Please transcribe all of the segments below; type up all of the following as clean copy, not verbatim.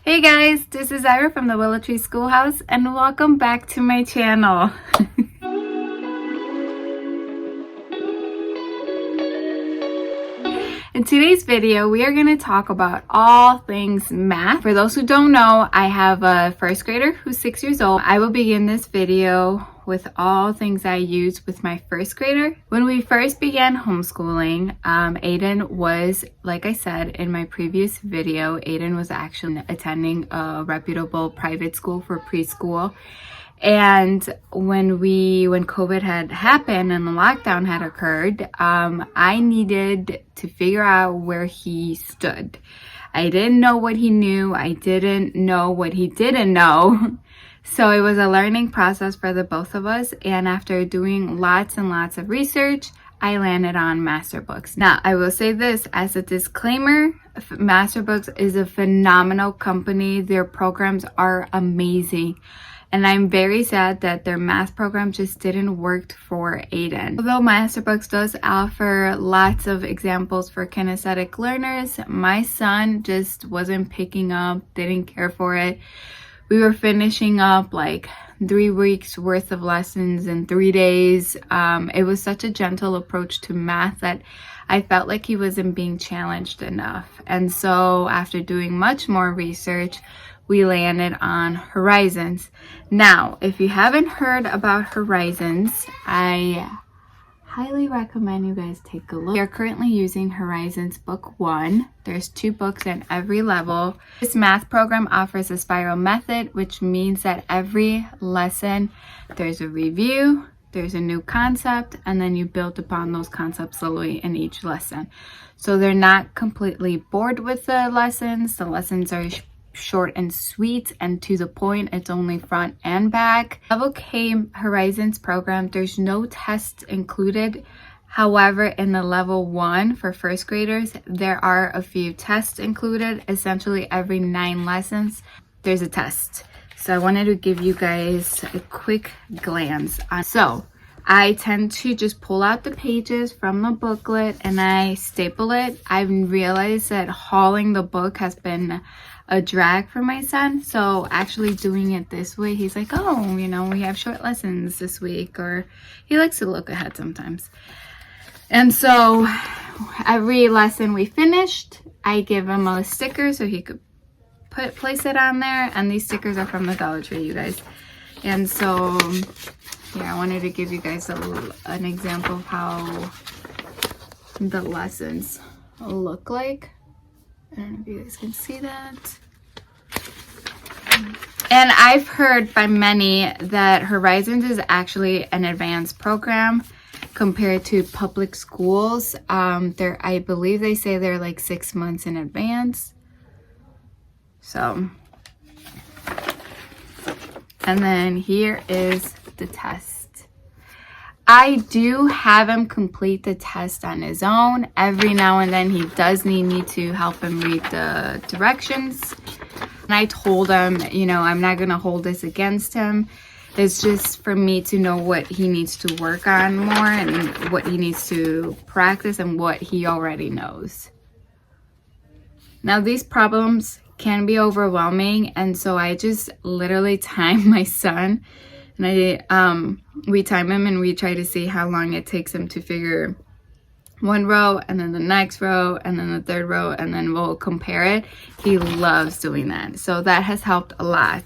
Hey guys, this is Ira from the Willow Tree Schoolhouse and welcome back to my channel. In today's video, we are going to talk about all things math. For those who don't know, I have a first grader who's 6 years old. I will begin this video with all things I use with my first grader. When we first began homeschooling, Aiden was, like I said in my previous video, Aiden was actually attending a reputable private school for preschool. And when COVID had happened and the lockdown had occurred, I needed to figure out where he stood. I didn't know what he knew. I didn't know what he didn't know. So it was a learning process for the both of us. And after doing lots and lots of research, I landed on Masterbooks. Now, I will say this as a disclaimer, Masterbooks is a phenomenal company. Their programs are amazing. And I'm very sad that their math program just didn't work for Aiden. Although Masterbooks does offer lots of examples for kinesthetic learners, my son just wasn't picking up, didn't care for it. We were finishing up like 3 weeks worth of lessons in 3 days. It was such a gentle approach to math that I felt like he wasn't being challenged enough. And so after doing much more research, we landed on Horizons. Now, if you haven't heard about Horizons, I highly recommend you guys take a look. We are currently using Horizons Book 1. There's 2 books in every level. This math program offers a spiral method, which means that every lesson there's a review, there's a new concept, and then you build upon those concepts slowly in each lesson. So they're not completely bored with the lessons. The lessons are short and sweet and to the point. It's only front and back. Level K Horizons program, there's no tests included. However, in the level 1 for first graders, there are a few tests included. Essentially every 9 lessons, there's a test. So I wanted to give you guys a quick glance on. So I tend to just pull out the pages from the booklet and I staple it. I've realized that hauling the book has been a drag for my son, so actually doing it this way, he's like, oh, you know, we have short lessons this week, or he likes to look ahead sometimes. And so every lesson we finished, I give him a sticker so he could place it on there, and these stickers are from the Dollar Tree, you guys. And so here, I wanted to give you guys an example of how the lessons look like. I don't know if you guys can see that. And I've heard by many that Horizons is actually an advanced program compared to public schools. I believe they say they're like 6 months in advance. So, and then here is the test. I do have him complete the test on his own. Every now and then he does need me to help him read the directions. And I told him, you know, I'm not going to hold this against him. It's just for me to know what he needs to work on more and what he needs to practice and what he already knows. Now, these problems can be overwhelming, and so I just literally time my son. And we time him and we try to see how long it takes him to figure one row and then the next row and then the third row, and then we'll compare it. He loves doing that. So that has helped a lot.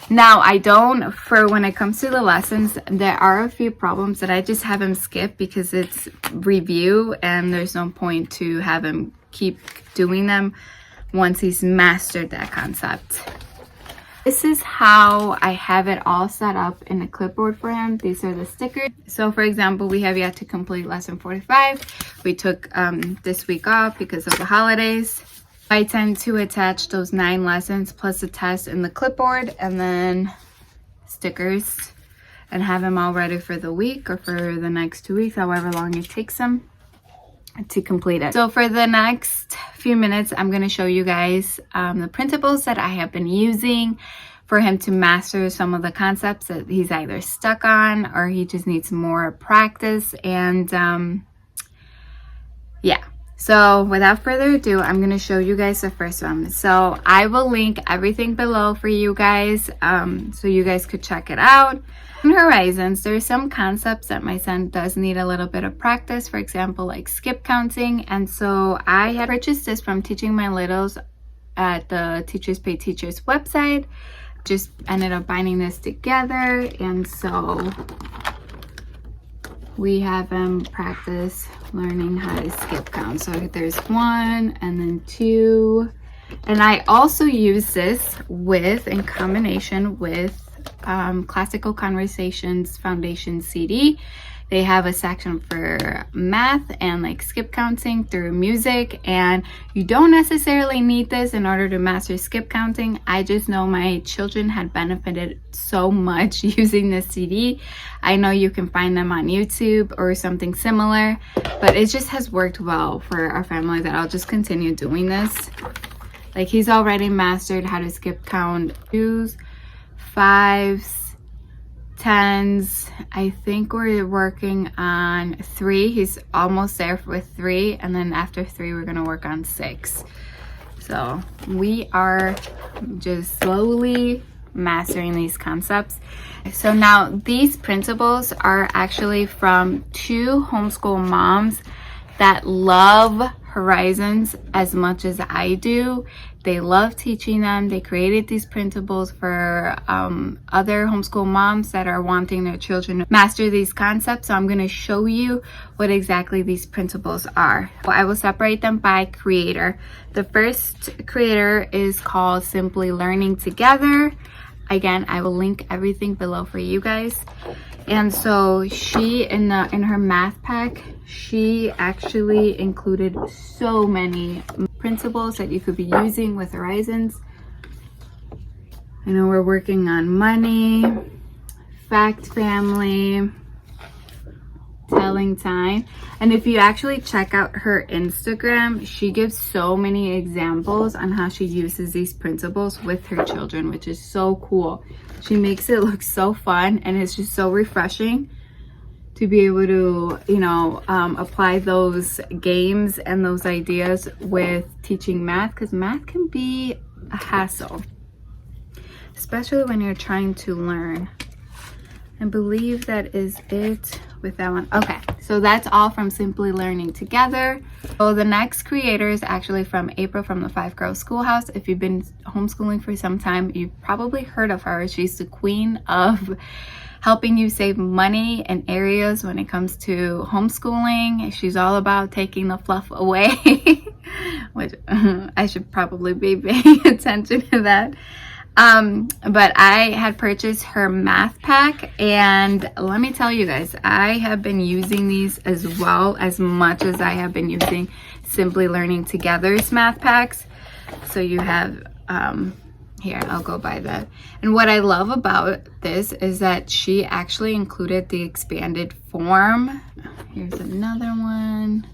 Now, when it comes to the lessons, there are a few problems that I just have him skip because it's review and there's no point to have him keep doing them once he's mastered that concept. This is how I have it all set up in a clipboard for him. These are the stickers. So for example, we have yet to complete lesson 45. We took this week off because of the holidays. I tend to attach those 9 lessons plus the test in the clipboard and then stickers and have him all ready for the week or for the next 2 weeks, however long it takes him to complete it. So for the next few minutes, I'm going to show you guys the principles that I have been using for him to master some of the concepts that he's either stuck on or he just needs more practice. And yeah, So without further ado, I'm going to show you guys the first one. So I will link everything below for you guys, so you guys could check it out. In Horizons, there's some concepts that my son does need a little bit of practice, for example, like skip counting. And so I had purchased this from Teaching My Littles at the Teachers Pay Teachers website. Just ended up binding this together, and so we have him practice learning how to skip count. So there's 1 and then 2, and I also use this in combination with Classical Conversations Foundation CD. They have a section for math and like skip counting through music, and you don't necessarily need this in order to master skip counting. I just know my children had benefited so much using this CD. I know you can find them on YouTube or something similar, but it just has worked well for our family that I'll just continue doing this. Like, he's already mastered how to skip count 2s, 5s, 10s. I think we're working on 3. He's almost there with 3, and then after 3 we're gonna work on 6. So we are just slowly mastering these concepts. So now these principles are actually from 2 homeschool moms that love Horizons as much as I do. They love teaching them. They created these principles for other homeschool moms that are wanting their children to master these concepts. So I'm going to show you what exactly these principles are. I will separate them by creator. The first creator is called Simply Learning Together. Again, I will link everything below for you guys. And so she, in her math pack, she actually included so many principles that you could be using with Horizons. I know we're working on money, fact family, telling time. And if you actually check out her Instagram, she gives so many examples on how she uses these principles with her children, which is so cool. She makes it look so fun, and it's just so refreshing to be able to, you know, apply those games and those ideas with teaching math, because math can be a hassle, especially when you're trying to learn. I believe that is it with that one. Okay, so that's all from Simply Learning Together. So the next creator is actually from April from the 5 Girls Schoolhouse. If you've been homeschooling for some time, you've probably heard of her. She's the queen of helping you save money in areas when it comes to homeschooling. She's all about taking the fluff away, which I should probably be paying attention to that. But I had purchased her math pack, and let me tell you guys, I have been using these as well as much as I have been using Simply Learning Together's math packs. So you have, here, I'll go by that. And what I love about this is that she actually included the expanded form. Here's another one.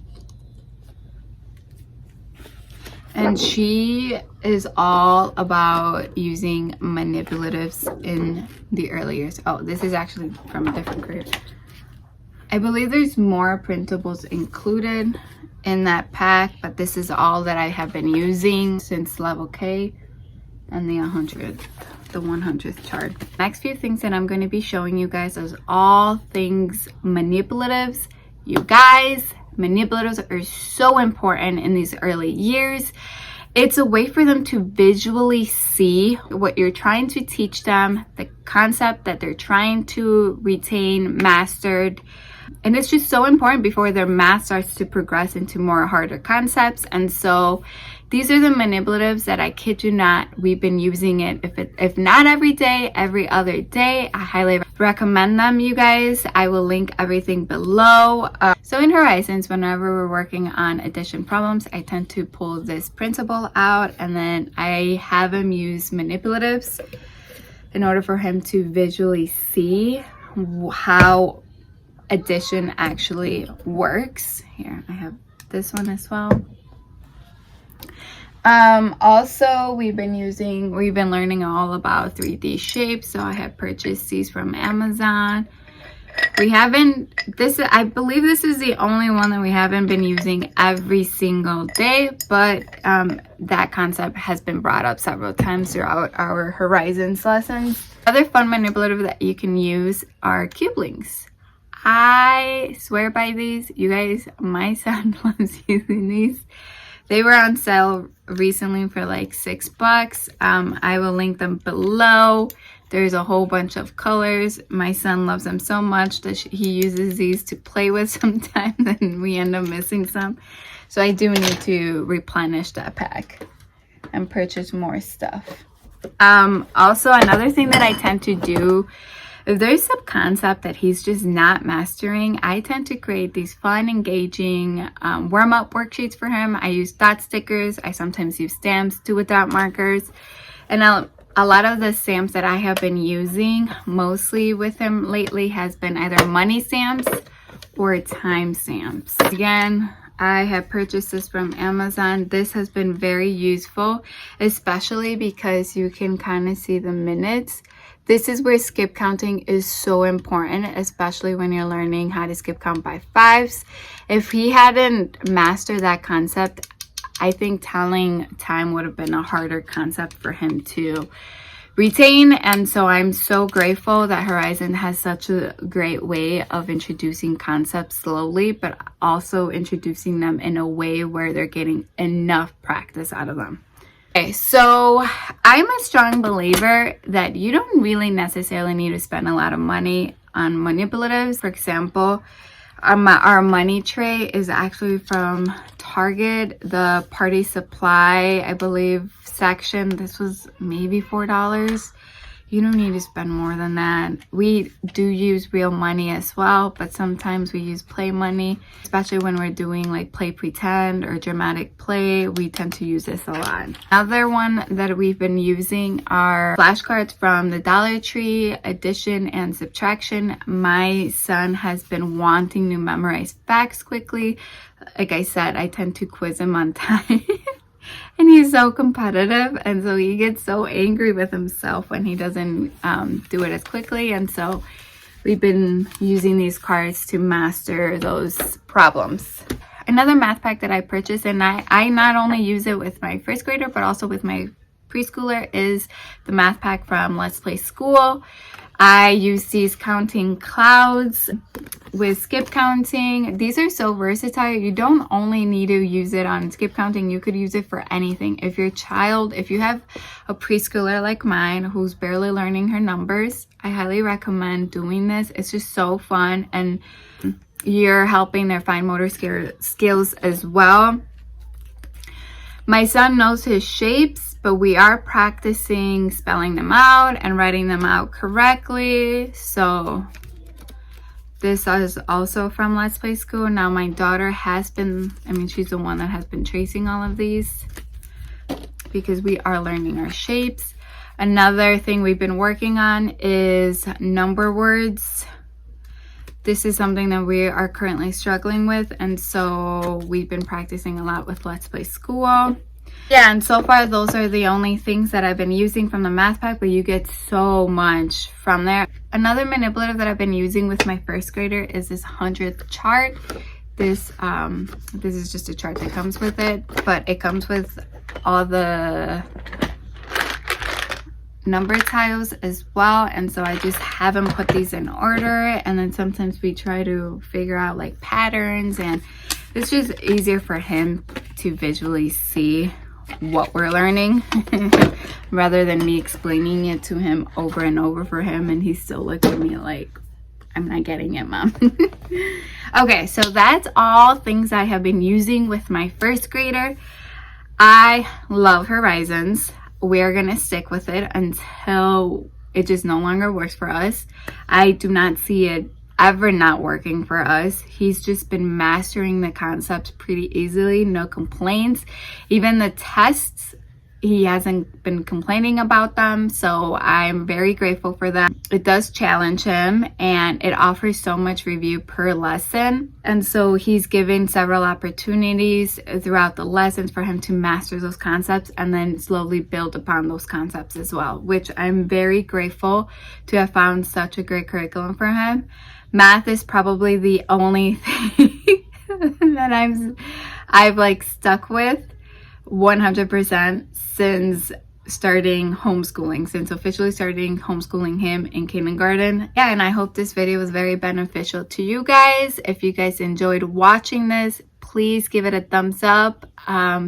And she is all about using manipulatives in the early years. Oh, this is actually from a different grade. I believe there's more printables included in that pack, but this is all that I have been using since level K and the 100th chart. Next few things that I'm going to be showing you guys is all things manipulatives. You guys, manipulatives are so important in these early years. It's a way for them to visually see what you're trying to teach them, the concept that they're trying to retain, mastered. And it's just so important before their math starts to progress into more harder concepts. And so these are the manipulatives that, I kid you not, we've been using it, if not every day, every other day. I highly recommend them, you guys. I will link everything below. So in Horizons, whenever we're working on addition problems, I tend to pull this principle out, and then I have him use manipulatives in order for him to visually see how addition actually works. Here, I have this one as well. Also, we've been learning all about 3D shapes. So I have purchased these from Amazon. We haven't, I believe this is the only one that we haven't been using every single day, but that concept has been brought up several times throughout our Horizons lessons. Other fun manipulative that you can use are cube links. I swear by these, you guys. My son loves using these. They were on sale recently for like $6. I will link them below. There's a whole bunch of colors. My son loves them so much that he uses these to play with sometimes, and we end up missing some. So I do need to replenish that pack and purchase more stuff. Also, another thing that I tend to do, if there's some concept that he's just not mastering, I tend to create these fun, engaging warm-up worksheets for him. I use dot stickers. I sometimes use stamps, do with dot markers. And a lot of the stamps that I have been using mostly with him lately has been either money stamps or time stamps. Again, I have purchased this from Amazon. This has been very useful, especially because you can kind of see the minutes. This is where skip counting is so important, especially when you're learning how to skip count by fives. If he hadn't mastered that concept, I think telling time would have been a harder concept for him to retain. And so I'm so grateful that Horizon has such a great way of introducing concepts slowly, but also introducing them in a way where they're getting enough practice out of them. Okay, so I'm a strong believer that you don't really necessarily need to spend a lot of money on manipulatives. For example, our money tray is actually from Target, the party supply, I believe, section. This was maybe $4. You don't need to spend more than that. We do use real money as well, but sometimes we use play money, especially when we're doing like play pretend or dramatic play. We tend to use this a lot. Another one that we've been using are flashcards from the Dollar Tree, addition and subtraction. My son has been wanting to memorize facts quickly. Like I said, I tend to quiz him on time. And he's so competitive, and so he gets so angry with himself when he doesn't do it as quickly. And so we've been using these cards to master those problems. Another math pack that I purchased, and I not only use it with my first grader but also with my preschooler, is the math pack from Let's Play School. I use these counting clouds with skip counting. These are so versatile. You don't only need to use it on skip counting. You could use it for anything. If you have a preschooler like mine who's barely learning her numbers, I highly recommend doing this. It's just so fun, and you're helping their fine motor skills as well. My son knows his shapes, but we are practicing spelling them out and writing them out correctly. So this is also from Let's Play School. Now my daughter has been, she's the one that has been tracing all of these because we are learning our shapes. Another thing we've been working on is number words. This is something that we are currently struggling with, and so we've been practicing a lot with Let's Play School. Yeah, and so far those are the only things that I've been using from the math pack, but you get so much from there. Another manipulative that I've been using with my first grader is this 100th chart. This is just a chart that comes with it, but it comes with all the number tiles as well, and so I just have him put these in order, and then sometimes we try to figure out like patterns, and it's just easier for him to visually see what we're learning rather than me explaining it to him over and over for him and he still looks at me like, I'm not getting it, Mom. Okay, so that's all things I have been using with my first grader. I love Horizons. We're gonna stick with it until it just no longer works for us. I do not see it ever not working for us. He's just been mastering the concepts pretty easily, no complaints. Even the tests he hasn't been complaining about them, so I'm very grateful for that. It does challenge him and it offers so much review per lesson, and so he's given several opportunities throughout the lessons for him to master those concepts and then slowly build upon those concepts as well, which I'm very grateful to have found such a great curriculum for him. Math is probably the only thing that I've like stuck with 100% since officially starting homeschooling him in kindergarten. Yeah, and I hope this video was very beneficial to you guys. If you guys enjoyed watching this, please give it a thumbs up,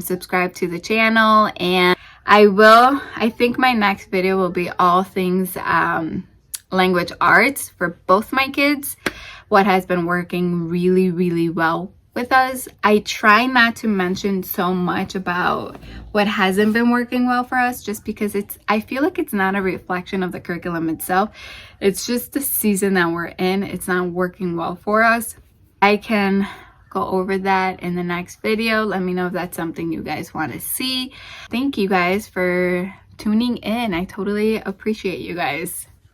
subscribe to the channel, and I think my next video will be all things language arts for both my kids, what has been working really, really well with us. I try not to mention so much about what hasn't been working well for us, just because I feel like it's not a reflection of the curriculum itself. It's just the season that we're in. It's not working well for us. I can go over that in the next video. Let me know if that's something you guys want to see. Thank you guys for tuning in. I totally appreciate you guys.